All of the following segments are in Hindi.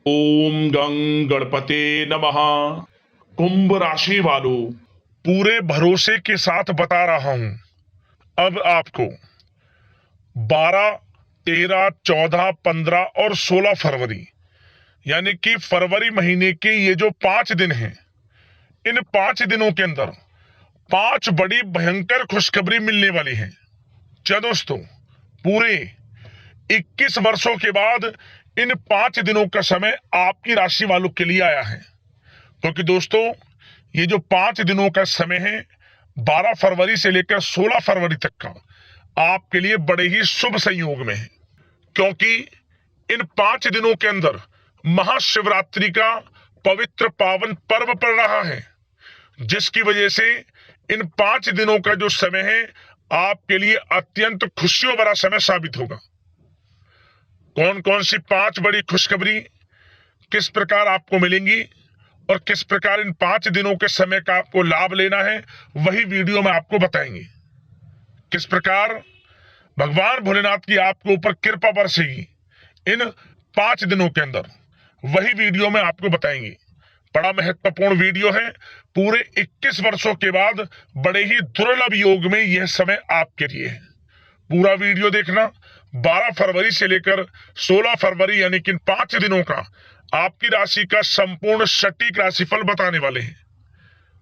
ओम गं गणपते नमः। कुंभ राशि वालों, पूरे भरोसे के साथ बता रहा हूं, अब आपको 12, 13, 14, 15 और 16 फरवरी यानी कि फरवरी महीने के ये जो 5 दिन हैं, इन 5 दिनों के अंदर 5 बड़ी भयंकर खुशखबरी मिलने वाली है। क्या दोस्तों, पूरे 21 वर्षों के बाद इन 5 दिनों का समय आपकी राशि वालों के लिए आया है। क्योंकि दोस्तों, ये जो 5 दिनों का समय है, 12 फरवरी से लेकर 16 फरवरी तक का, आपके लिए बड़े ही शुभ संयोग में है। क्योंकि इन 5 दिनों के अंदर महाशिवरात्रि का पवित्र पावन पर्व पड़ रहा है, जिसकी वजह से इन 5 दिनों का जो समय है आपके लिए अत्यंत खुशियों भरा समय साबित होगा। कौन कौन सी 5 बड़ी खुशखबरी किस प्रकार आपको मिलेंगी और किस प्रकार इन 5 दिनों के समय का आपको लाभ लेना है, वही वीडियो में आपको बताएंगे। किस प्रकार भगवान भोलेनाथ की आपके ऊपर कृपा बरसेगी इन 5 दिनों के अंदर, वही वीडियो में आपको बताएंगे। बड़ा महत्वपूर्ण वीडियो है। पूरे 21 वर्षों के बाद बड़े ही दुर्लभ योग में यह समय आपके लिए है। पूरा वीडियो देखना। 12 फरवरी से लेकर 16 फरवरी यानी कि 5 दिनों का आपकी राशि का संपूर्ण सटीक राशिफल बताने वाले हैं।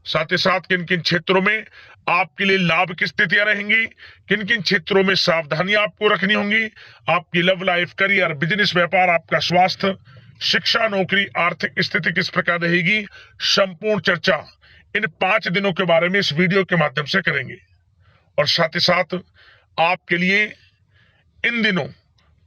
साथ ही साथ किन किन क्षेत्रों में आपके लिए लाभ की स्थितियां रहेंगी, किन किन क्षेत्रों में सावधानियां आपको रखनी होंगी, आपकी लव लाइफ, करियर, बिजनेस, व्यापार, आपका स्वास्थ्य, शिक्षा, नौकरी, आर्थिक स्थिति किस प्रकार रहेगी, संपूर्ण चर्चा इन 5 दिनों के बारे में इस वीडियो के माध्यम से करेंगे। और साथ ही साथ आपके लिए इन दिनों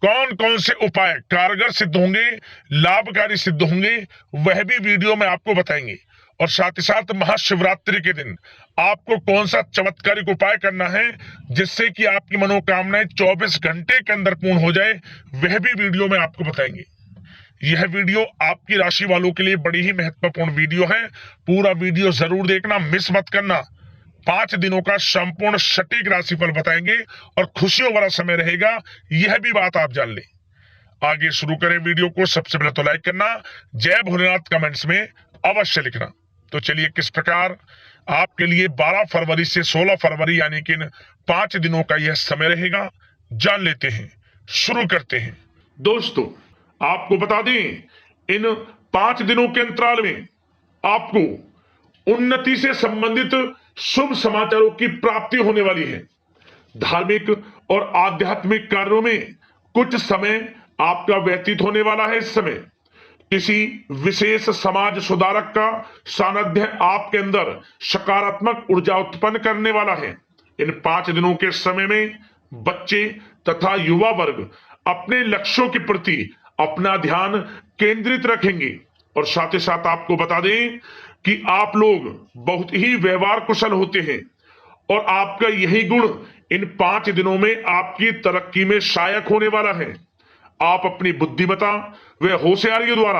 कौन कौन से उपाय कारगर सिद्ध होंगे, लाभकारी सिद्ध होंगे, वह भी वीडियो में आपको बताएंगे। और साथ ही साथ महाशिवरात्रि के दिन आपको कौन सा चमत्कारिक उपाय करना है जिससे कि आपकी मनोकामनाएं 24 घंटे के अंदर पूर्ण हो जाए, वह भी वीडियो में आपको बताएंगे। यह वीडियो आपकी राशि वालों के लिए बड़ी ही महत्वपूर्ण वीडियो है। पूरा वीडियो जरूर देखना, मिस मत करना। 5 दिनों का संपूर्ण सटीक राशिफल बताएंगे और खुशियों वाला समय रहेगा, यह भी बात आप जान ले। आगे शुरू करें वीडियो को। सबसे पहले तो लाइक करना, जय भोलेनाथ कमेंट्स में अवश्य लिखना। तो चलिए, किस प्रकार आपके लिए 12 फरवरी से 16 फरवरी यानी कि 5 दिनों का यह समय रहेगा, जान लेते हैं। शुरू करते हैं। दोस्तों, आपको बता दें, इन 5 दिनों के अंतराल में आपको उन्नति से संबंधित शुभ समाचारों की प्राप्ति होने वाली है। धार्मिक और आध्यात्मिक कार्यों में कुछ समय आपका व्यतीत होने वाला है। इस समय किसी विशेष समाज सुधारक का सानिध्य आपके अंदर सकारात्मक ऊर्जा उत्पन्न करने वाला है। इन 5 दिनों के समय में बच्चे तथा युवा वर्ग अपने लक्ष्यों के प्रति अपना ध्यान केंद्रित रखेंगे। और साथ ही साथ आपको बता दें कि आप लोग बहुत ही व्यवहार कुशल होते हैं और आपका यही गुण इन 5 दिनों में आपकी तरक्की में सहायक होने वाला है। आप अपनी बुद्धिमत्ता व होशियारी द्वारा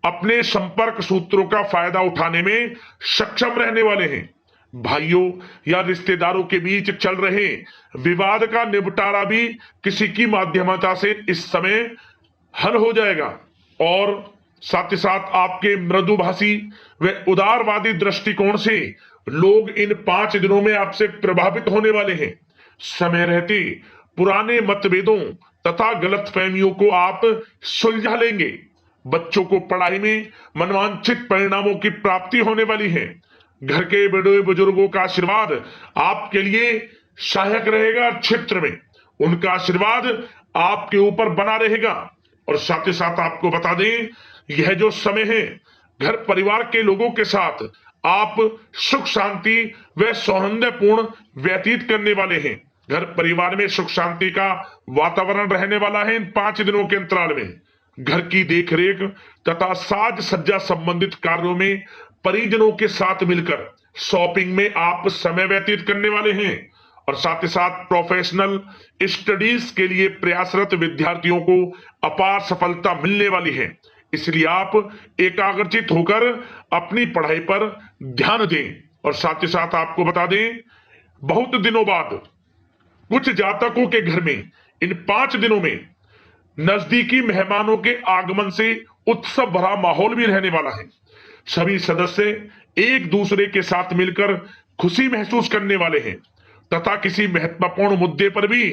अपने संपर्क सूत्रों का फायदा उठाने में सक्षम रहने वाले हैं। भाइयों या रिश्तेदारों के बीच चल रहे विवाद का निपटारा भी किसी की माध्यमता से इस समय हल हो जाएगा। और साथ ही साथ आपके मृदुभाषी व उदारवादी दृष्टिकोण से लोग इन 5 दिनों में आपसे प्रभावित होने वाले हैं। समय रहते पुराने मतभेदों तथा गलतफहमियों को आप सुलझा लेंगे। बच्चों को पढ़ाई में मनवांछित परिणामों की प्राप्ति होने वाली है। घर के बड़े बुजुर्गों का आशीर्वाद आपके लिए सहायक रहेगा। क्षेत्र में उनका आशीर्वाद आपके ऊपर बना रहेगा। और साथ ही साथ आपको बता दें, यह जो समय है, घर परिवार के लोगों के साथ आप सुख शांति व सौहार्दपूर्ण व्यतीत करने वाले हैं। घर परिवार में सुख शांति का वातावरण रहने वाला है। इन 5 दिनों के अंतराल में घर की देखरेख तथा साज सज्जा संबंधित कार्यों में परिजनों के साथ मिलकर शॉपिंग में आप समय व्यतीत करने वाले हैं। और साथ ही साथ प्रोफेशनल स्टडीज के लिए प्रयासरत विद्यार्थियों को अपार सफलता मिलने वाली है। इसलिए आप एकाग्रचित होकर अपनी पढ़ाई पर ध्यान दें। और साथ ही साथ आपको बता दें, बहुत दिनों बाद कुछ जातकों के घर में इन 5 दिनों में नजदीकी मेहमानों के आगमन से उत्सव भरा माहौल भी रहने वाला है। सभी सदस्य एक दूसरे के साथ मिलकर खुशी महसूस करने वाले हैं तथा किसी महत्वपूर्ण मुद्दे पर भी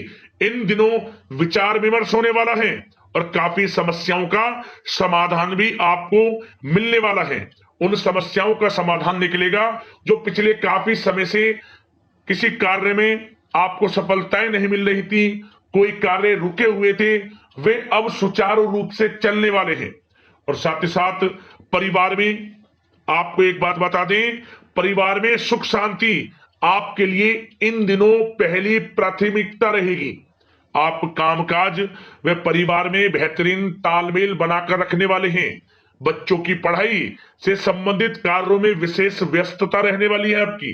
इन दिनों विचार विमर्श होने वाला है और काफी समस्याओं का समाधान भी आपको मिलने वाला है। उन समस्याओं का समाधान निकलेगा जो पिछले काफी समय से किसी कार्य में आपको सफलताएं नहीं मिल रही थी, कोई कार्य रुके हुए थे, वे अब सुचारू रूप से चलने वाले हैं। और साथ ही साथ परिवार में आपको एक बात बता दें, परिवार में सुख शांति आपके लिए इन दिनों पहली प्राथमिकता रहेगी। आप कामकाज व परिवार में बेहतरीन तालमेल बनाकर रखने वाले हैं। बच्चों की पढ़ाई से संबंधित कार्यों में विशेष व्यस्तता रहने वाली है आपकी।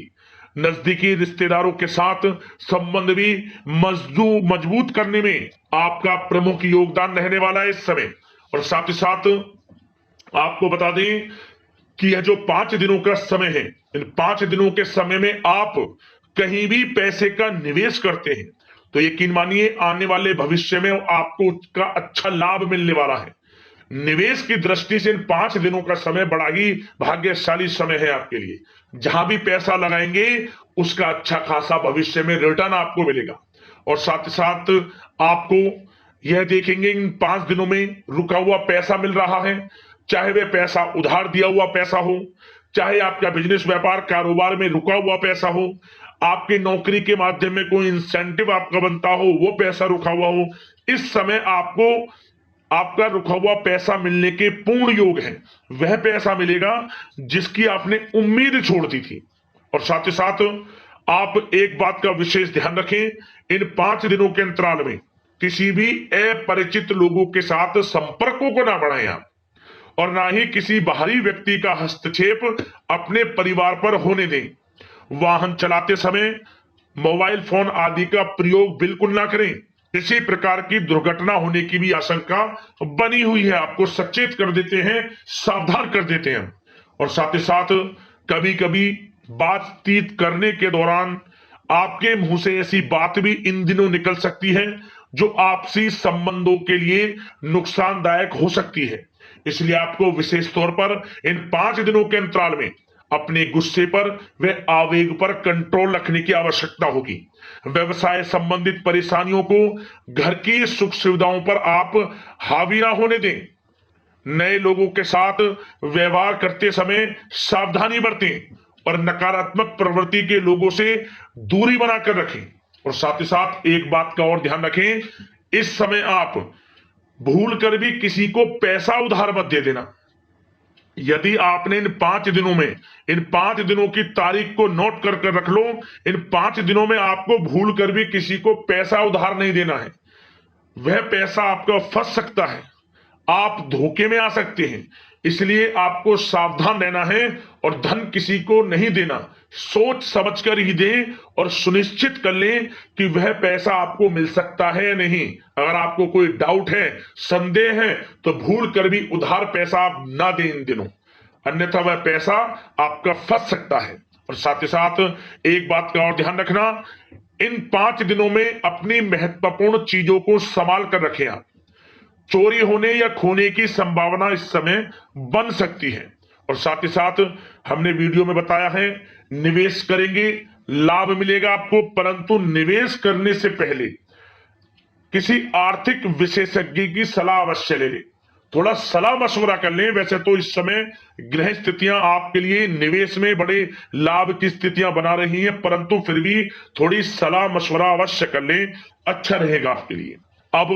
नजदीकी रिश्तेदारों के साथ संबंध भी मजबूत करने में आपका प्रमुख योगदान रहने वाला है इस समय। और साथ ही साथ आपको बता दें कि यह जो 5 दिनों का समय है, इन 5 दिनों के समय में आप कहीं भी पैसे का निवेश करते हैं तो यकीन मानिए आने वाले भविष्य में आपको उसका अच्छा लाभ मिलने वाला है। निवेश की दृष्टि से इन 5 दिनों का समय बड़ा ही भाग्यशाली समय है आपके लिए। जहां भी पैसा लगाएंगे उसका अच्छा खासा भविष्य में रिटर्न आपको मिलेगा। और साथ ही साथ आपको यह देखेंगे इन 5 दिनों में रुका हुआ पैसा मिल रहा है, चाहे वह पैसा उधार दिया हुआ पैसा हो, चाहे आपका बिजनेस व्यापार कारोबार में रुका हुआ पैसा हो, आपकी नौकरी के माध्यम में कोई इंसेंटिव आपका बनता हो, वो पैसा रुका हुआ हो। इस समय आपको आपका रुका हुआ पैसा मिलने के पूर्ण योग है। वह पैसा मिलेगा जिसकी आपने उम्मीद छोड़ दी थी। और साथ ही साथ आप एक बात का विशेष ध्यान रखें, इन 5 दिनों के अंतराल में किसी भी अपरिचित लोगों के साथ संपर्कों को ना बढ़ाएं आप, और ना ही किसी बाहरी व्यक्ति का हस्तक्षेप अपने परिवार पर होने दें। वाहन चलाते समय मोबाइल फोन आदि का प्रयोग बिल्कुल ना करें। किसी प्रकार की दुर्घटना होने की भी आशंका बनी हुई है, आपको सचेत कर देते हैं, सावधान कर देते हैं। और साथ ही साथ कभी कभी बातचीत करने के दौरान आपके मुंह से ऐसी बात भी इन दिनों निकल सकती है जो आपसी संबंधों के लिए नुकसानदायक हो सकती है। इसलिए आपको विशेष तौर पर इन 5 दिनों के अंतराल में अपने गुस्से पर व आवेग पर कंट्रोल रखने की आवश्यकता होगी। व्यवसाय संबंधित परेशानियों को घर की सुख सुविधाओं पर आप हावी ना होने दें। नए लोगों के साथ व्यवहार करते समय सावधानी बरतें और नकारात्मक प्रवृत्ति के लोगों से दूरी बनाकर रखें। और साथ ही साथ एक बात का और ध्यान रखें, इस समय आप भूल कर भी किसी को पैसा उधार मत दे देना। यदि आपने इन 5 दिनों में इन 5 दिनों की तारीख को नोट कर रख लो, इन 5 दिनों में आपको भूल कर भी किसी को पैसा उधार नहीं देना है। वह पैसा आपका फंस सकता है, आप धोखे में आ सकते हैं। इसलिए आपको सावधान रहना है और धन किसी को नहीं देना। सोच समझकर ही दें और सुनिश्चित कर लें कि वह पैसा आपको मिल सकता है या नहीं। अगर आपको कोई डाउट है, संदेह है, तो भूल कर भी उधार पैसा आप ना दें इन दिनों, अन्यथा वह पैसा आपका फंस सकता है। और साथ ही साथ एक बात का और ध्यान रखना, इन 5 दिनों में अपनी महत्वपूर्ण चीजों को संभाल कर रखें आप। चोरी होने या खोने की संभावना इस समय बन सकती है। और साथ ही साथ हमने वीडियो में बताया है, निवेश करेंगे लाभ मिलेगा आपको, परंतु निवेश करने से पहले किसी आर्थिक विशेषज्ञ की सलाह अवश्य ले लें, थोड़ा सलाह मशवरा कर लें। वैसे तो इस समय ग्रह स्थितियां आपके लिए निवेश में बड़े लाभ की स्थितियां बना रही हैं, परंतु फिर भी थोड़ी सलाह मशवरा अवश्य कर लें, अच्छा रहेगा आपके लिए। अब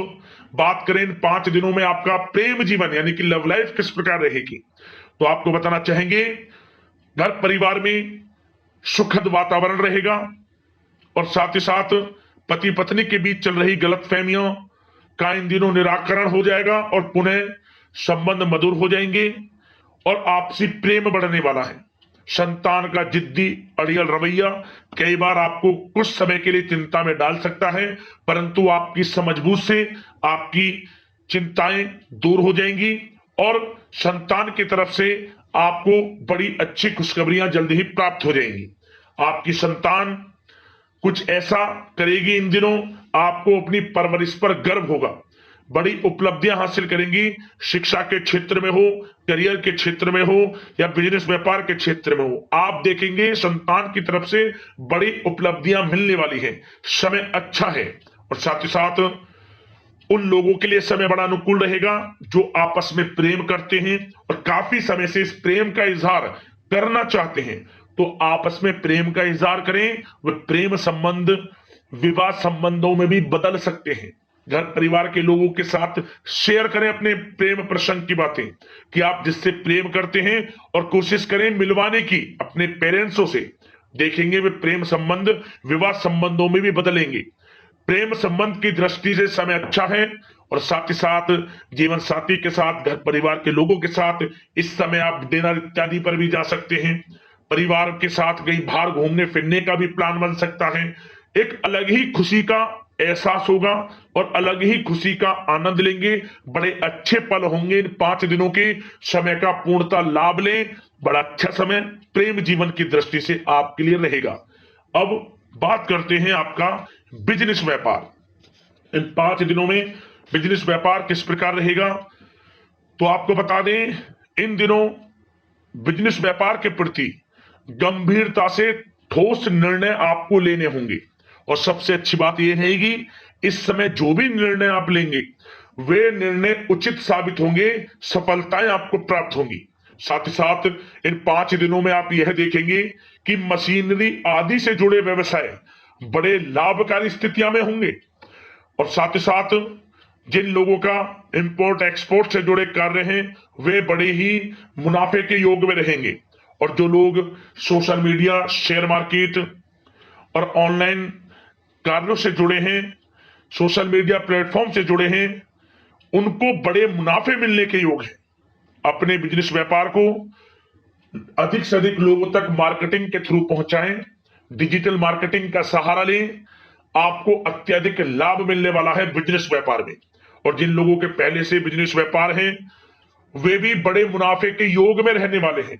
बात करें इन 5 दिनों में आपका प्रेम जीवन यानी कि लव लाइफ किस प्रकार रहेगी, तो आपको बताना चाहेंगे घर परिवार में सुखद वातावरण रहेगा। और साथ ही साथ पति पत्नी के बीच चल रही गलतफहमियों का इन दिनों निराकरण हो जाएगा और पुनः संबंध मधुर हो जाएंगे और आपसी प्रेम बढ़ने वाला है। संतान का जिद्दी अड़ियल रवैया कई बार आपको कुछ समय के लिए चिंता में डाल सकता है, परंतु आपकी समझबूझ से आपकी चिंताएं दूर हो जाएंगी और संतान की तरफ से आपको बड़ी अच्छी खुशखबरियां जल्द ही प्राप्त हो जाएंगी। आपकी संतान कुछ ऐसा करेगी इन दिनों, आपको अपनी परवरिश पर गर्व होगा। बड़ी उपलब्धियां हासिल करेंगी। शिक्षा के क्षेत्र में हो, करियर के क्षेत्र में हो या बिजनेस व्यापार के क्षेत्र में हो, आप देखेंगे संतान की तरफ से बड़ी उपलब्धियां मिलने वाली है। समय अच्छा है और साथ ही साथ उन लोगों के लिए समय बड़ा अनुकूल रहेगा जो आपस में प्रेम करते हैं और काफी समय से इस प्रेम का इजहार करना चाहते हैं। तो आपस में प्रेम का इजहार करें। वे प्रेम संबंध विवाह संबंधों में भी बदल सकते हैं। घर परिवार के लोगों के साथ शेयर करें अपने प्रेम प्रसंग की बातें कि आप जिससे प्रेम करते हैं और कोशिश करें मिलवाने की अपने पेरेंट्सों से। देखेंगे वे प्रेम संबंध विवाह संबंधों में भी बदलेंगे। प्रेम संबंध की दृष्टि से समय अच्छा है और साथ ही साथ जीवन साथी के साथ, घर परिवार के लोगों के साथ इस समय आप डिनर इत्यादि पर भी जा सकते हैं। परिवार के साथ कहीं बाहर घूमने फिरने का भी प्लान बन सकता है। एक अलग ही खुशी का एहसास होगा और अलग ही खुशी का आनंद लेंगे। बड़े अच्छे पल होंगे। इन 5 दिनों के समय का पूर्णतः लाभ लें। बड़ा अच्छा समय प्रेम जीवन की दृष्टि से आपके लिए रहेगा। अब बात करते हैं आपका बिजनेस व्यापार। इन 5 दिनों में बिजनेस व्यापार किस प्रकार रहेगा, तो आपको बता दें इन दिनों बिजनेस व्यापार के प्रति गंभीरता से ठोस निर्णय आपको लेने होंगे। और सबसे अच्छी बात यह रहेगी इस समय जो भी निर्णय आप लेंगे वे निर्णय उचित साबित होंगे, सफलताएं आपको प्राप्त होंगी। साथ ही साथ इन 5 दिनों में आप यह देखेंगे कि मशीनरी आदि से जुड़े व्यवसाय बड़े लाभकारी स्थितियां में होंगे। और साथ ही साथ जिन लोगों का इंपोर्ट एक्सपोर्ट से जुड़े कार्य हैं वे बड़े ही मुनाफे के योग में रहेंगे। और जो लोग सोशल मीडिया, शेयर मार्केट और ऑनलाइन कार्यों से जुड़े हैं, सोशल मीडिया प्लेटफॉर्म से जुड़े हैं, उनको बड़े मुनाफे मिलने के योग हैं। अपने बिजनेस व्यापार को अधिक से अधिक लोगों तक मार्केटिंग के थ्रू पहुंचाएं, डिजिटल मार्केटिंग का सहारा लें। आपको अत्यधिक लाभ मिलने वाला है बिजनेस व्यापार में। और जिन लोगों के पहले से बिजनेस व्यापार हैं वे भी बड़े मुनाफे के योग में रहने वाले हैं।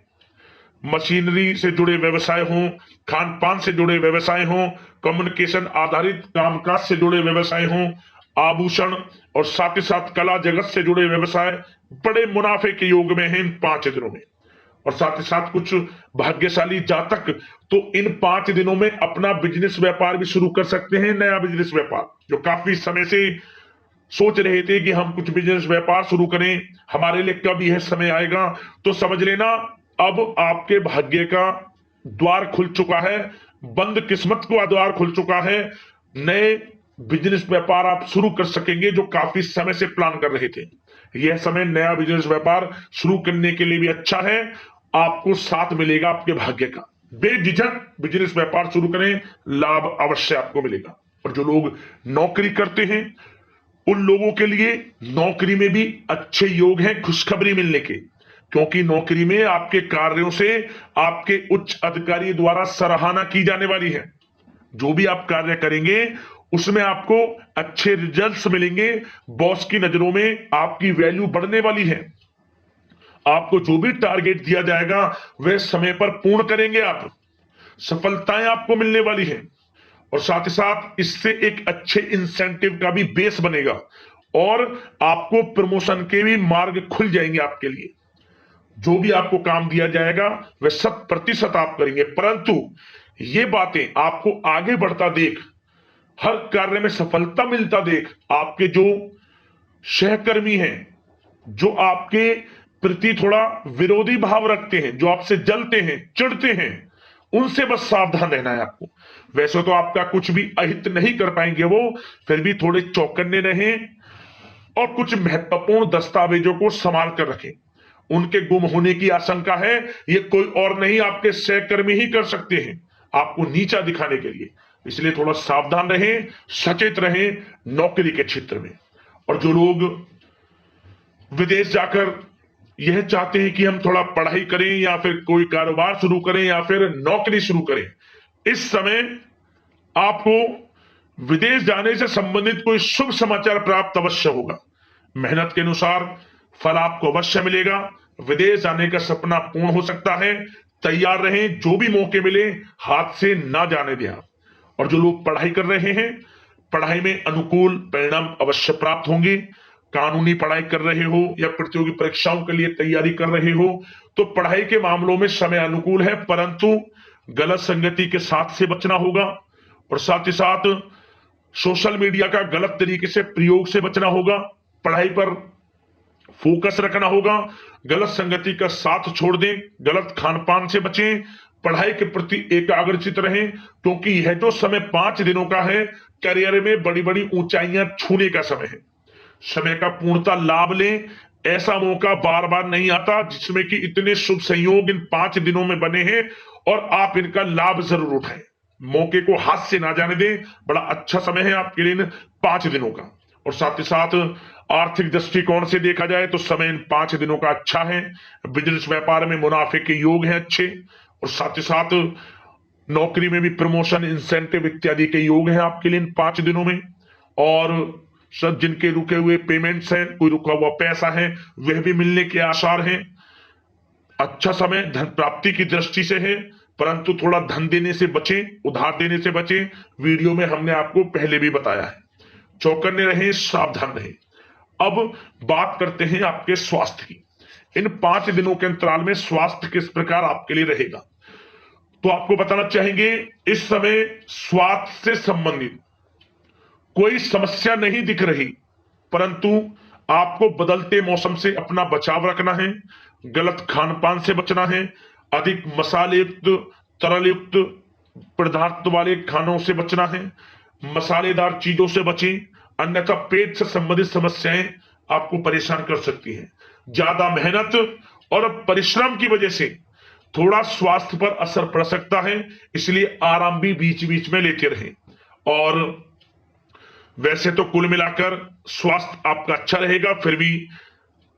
मशीनरी से जुड़े व्यवसाय हों, खान पान से जुड़े व्यवसाय हों, कम्युनिकेशन आधारित कामकाज से जुड़े व्यवसाय हों, आभूषण और साथ ही साथ कला जगत से जुड़े व्यवसाय बड़े मुनाफे के योग में हैं इन 5 दिनों में। और साथ ही साथ कुछ भाग्यशाली जातक तो इन 5 दिनों में अपना बिजनेस व्यापार भी शुरू कर सकते हैं। नया बिजनेस व्यापार जो काफी समय से सोच रहे थे कि हम कुछ बिजनेस व्यापार शुरू करें, हमारे लिए कब यह समय आएगा, तो समझ लेना अब आपके भाग्य का द्वार खुल चुका है। बंद किस्मत का द्वार खुल चुका है। नए बिजनेस व्यापार आप शुरू कर सकेंगे जो काफी समय से प्लान कर रहे थे। यह समय नया बिजनेस व्यापार शुरू करने के लिए भी अच्छा है। आपको साथ मिलेगा आपके भाग्य का। बेझिझक बिजनेस व्यापार शुरू करें, लाभ अवश्य आपको मिलेगा। और जो लोग नौकरी करते हैं उन लोगों के लिए नौकरी में भी अच्छे योग हैं खुशखबरी मिलने के, क्योंकि नौकरी में आपके कार्यों से आपके उच्च अधिकारी द्वारा सराहना की जाने वाली है। जो भी आप कार्य करेंगे उसमें आपको अच्छे रिजल्ट्स मिलेंगे। बॉस की नजरों में आपकी वैल्यू बढ़ने वाली है। आपको जो भी टारगेट दिया जाएगा वह समय पर पूर्ण करेंगे आप। सफलताएं आपको मिलने वाली है। और साथ ही साथ इससे एक अच्छे इंसेंटिव का भी बेस बनेगा और आपको प्रमोशन के भी मार्ग खुल जाएंगे आपके लिए। जो भी आपको काम दिया जाएगा वह 100% आप करेंगे। परंतु ये बातें आपको आगे बढ़ता देख, हर कार्य में सफलता मिलता देख, आपके जो सहकर्मी हैं, जो आपके प्रति थोड़ा विरोधी भाव रखते हैं, जो आपसे जलते हैं, चिढ़ते हैं, उनसे बस सावधान रहना है आपको। वैसे तो आपका कुछ भी अहित नहीं कर पाएंगे वो, फिर भी थोड़े चौकन्ने रहें और कुछ महत्वपूर्ण दस्तावेजों को संभाल कर रखें। उनके गुम होने की आशंका है, ये कोई और नहीं आपके सहकर्मी ही कर सकते हैं आपको नीचा दिखाने के लिए। इसलिए थोड़ा सावधान रहें, सचेत रहें नौकरी के क्षेत्र में। और जो लोग विदेश जाकर यह चाहते हैं कि हम थोड़ा पढ़ाई करें या फिर कोई कारोबार शुरू करें या फिर नौकरी शुरू करें, इस समय आपको विदेश जाने से संबंधित कोई शुभ समाचार प्राप्त अवश्य होगा। मेहनत के अनुसार फल आपको अवश्य मिलेगा। विदेश जाने का सपना पूर्ण हो सकता है। तैयार रहें, जो भी मौके मिले हाथ से ना जाने दें। और जो लोग पढ़ाई कर रहे हैं, पढ़ाई में अनुकूल परिणाम अवश्य प्राप्त होंगे। कानूनी पढ़ाई कर रहे हो या प्रतियोगी परीक्षाओं के लिए तैयारी कर रहे हो तो पढ़ाई के मामलों में समय अनुकूल है, परंतु गलत संगति के साथ से बचना होगा और साथ ही साथ सोशल मीडिया का गलत तरीके से प्रयोग से बचना होगा। पढ़ाई पर फोकस रखना होगा, गलत संगति का साथ छोड़ दें, गलत खान पान से बचें, पढ़ाई के प्रति एकाग्रचित रहें, क्योंकि यह जो समय 5 दिनों का है करियर में बड़ी बड़ी ऊंचाइयां छूने का समय है। समय का पूर्णता लाभ लें, ऐसा मौका बार बार नहीं आता जिसमें कि इतने शुभ संयोग इन 5 दिनों में बने हैं और आप इनका लाभ जरूर उठाएं। मौके को हाथ से ना जाने दें, बड़ा अच्छा समय है आपके लिए इन 5 दिनों का। और साथ ही साथ आर्थिक दृष्टिकोण से देखा जाए तो समय इन 5 दिनों का अच्छा है। बिजनेस व्यापार में मुनाफे के योग हैं अच्छे, और साथ ही साथ नौकरी में भी प्रमोशन, इंसेंटिव इत्यादि के योग हैं आपके लिए इन 5 दिनों में। और सब जिनके रुके हुए पेमेंट्स हैं, कोई रुका हुआ पैसा है, वह भी मिलने के आसार हैं। अच्छा समय धन प्राप्ति की दृष्टि से है, परंतु थोड़ा धन देने से बचें, उधार देने से बचें। वीडियो में हमने आपको पहले भी बताया है। चौकन्ने रहें, सावधान रहें। अब बात करते हैं आपके स्वास्थ्य की। इन 5 दिनों के अंतराल में स्वास्थ्य किस प्रकार आपके लिए रहेगा, तो आपको बताना चाहेंगे इस समय स्वास्थ्य से संबंधित कोई समस्या नहीं दिख रही, परंतु आपको बदलते मौसम से अपना बचाव रखना है, गलत खान पान से बचना है, अधिक मसाले युक्त, तरल युक्त पदार्थ वाले खानों से बचना है, मसालेदार चीजों से बचें, अन्यथा पेट से संबंधित समस्याएं आपको परेशान कर सकती हैं। ज्यादा मेहनत और परिश्रम की वजह से थोड़ा स्वास्थ्य पर असर पड़ सकता है, इसलिए आराम भी बीच बीच में लेते रहें। और वैसे तो कुल मिलाकर स्वास्थ्य आपका अच्छा रहेगा, फिर भी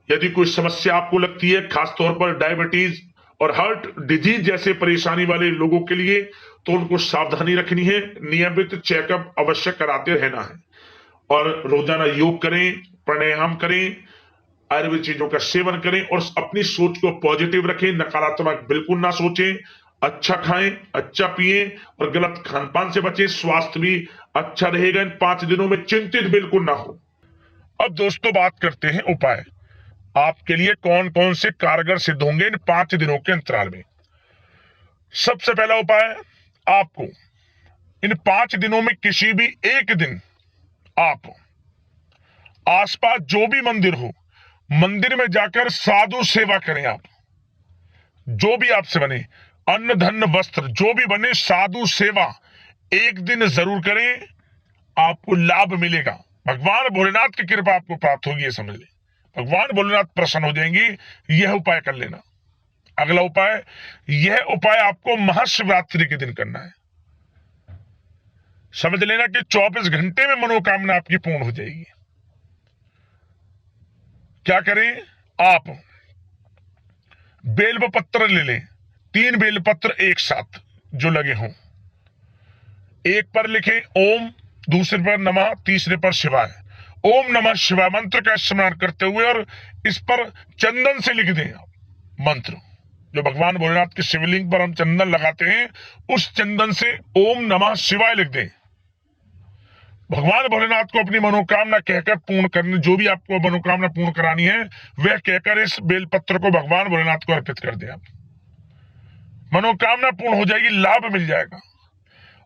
यदि कोई समस्या आपको लगती है, खासतौर पर डायबिटीज और हार्ट डिजीज जैसे परेशानी वाले लोगों के लिए, तो उनको सावधानी रखनी है, नियमित चेकअप अवश्य कराते रहना है और रोजाना योग करें, प्राणायाम करें, आयुर्वेद चीजों का सेवन करें और अपनी सोच को पॉजिटिव रखें, नकारात्मक बिल्कुल ना सोचें, अच्छा खाएं, अच्छा पिएं और गलत खान पान से बचें। स्वास्थ्य भी अच्छा रहेगा इन 5 दिनों में, चिंतित बिल्कुल ना हो। अब दोस्तों बात करते हैं उपाय, आपके लिए कौन कौन से कारगर सिद्ध होंगे इन 5 दिनों के अंतराल में। सबसे पहला उपाय, आपको इन 5 दिनों में किसी भी एक दिन आप आसपास जो भी मंदिर हो, मंदिर में जाकर साधु सेवा करें। आप जो भी आपसे बने, अन्न धन वस्त्र जो भी बने, साधु सेवा एक दिन जरूर करें, आपको लाभ मिलेगा। भगवान भोलेनाथ की कृपा आपको प्राप्त होगी, ये समझ ले। भगवान भोलेनाथ प्रसन्न हो जाएंगे, यह उपाय कर लेना। अगला उपाय, यह उपाय आपको महाशिवरात्रि के दिन करना है। समझ लेना कि 24 घंटे में मनोकामना आपकी पूर्ण हो जाएगी। क्या करें, आप बेलपत्र ले लें, 3 बेलपत्र एक साथ जो लगे हों, एक पर लिखें ओम, दूसरे पर नमः, तीसरे पर शिवाय। ओम नमः शिवाय मंत्र का स्मरण करते हुए और इस पर चंदन से लिख दें आप मंत्र, जो भगवान भोलेनाथ के शिवलिंग पर हम चंदन लगाते हैं, उस चंदन से ओम नमः शिवाय लिख दें। भगवान भोलेनाथ को अपनी मनोकामना कहकर पूर्ण करने, जो भी आपको मनोकामना पूर्ण करानी है, वह कहकर इस बेलपत्र को भगवान भोलेनाथ को अर्पित कर दें। आप मनोकामना पूर्ण हो जाएगी, लाभ मिल जाएगा।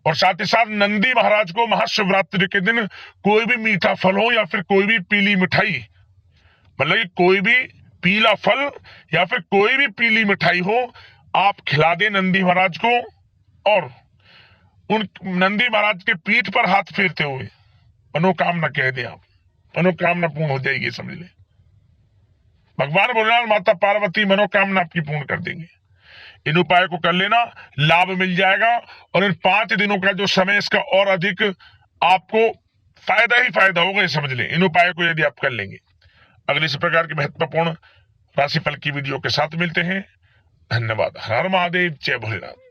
और साथ ही साथ नंदी महाराज को महाशिवरात्रि के दिन कोई भी मीठा फल हो या फिर कोई भी पीली मिठाई, मतलब कि कोई भी पीला फल या फिर कोई भी पीली मिठाई हो, आप खिला दें नंदी महाराज को और उन नंदी महाराज के पीठ पर हाथ फेरते हुए मनोकामना कह दें। आप मनोकामना पूर्ण हो जाएगी, समझ ले। भगवान भोलेनाथ, माता पार्वती मनोकामना आपकी पूर्ण कर देंगे। इन उपाय को कर लेना, लाभ मिल जाएगा और इन 5 दिनों का जो समय, इसका और अधिक आपको फायदा ही फायदा होगा, ये समझ लें, इन उपायों को यदि आप कर लेंगे। अगले इस प्रकार के महत्वपूर्ण राशिफल की वीडियो के साथ मिलते हैं। धन्यवाद। हर हर महादेव, जय भोलेनाथ।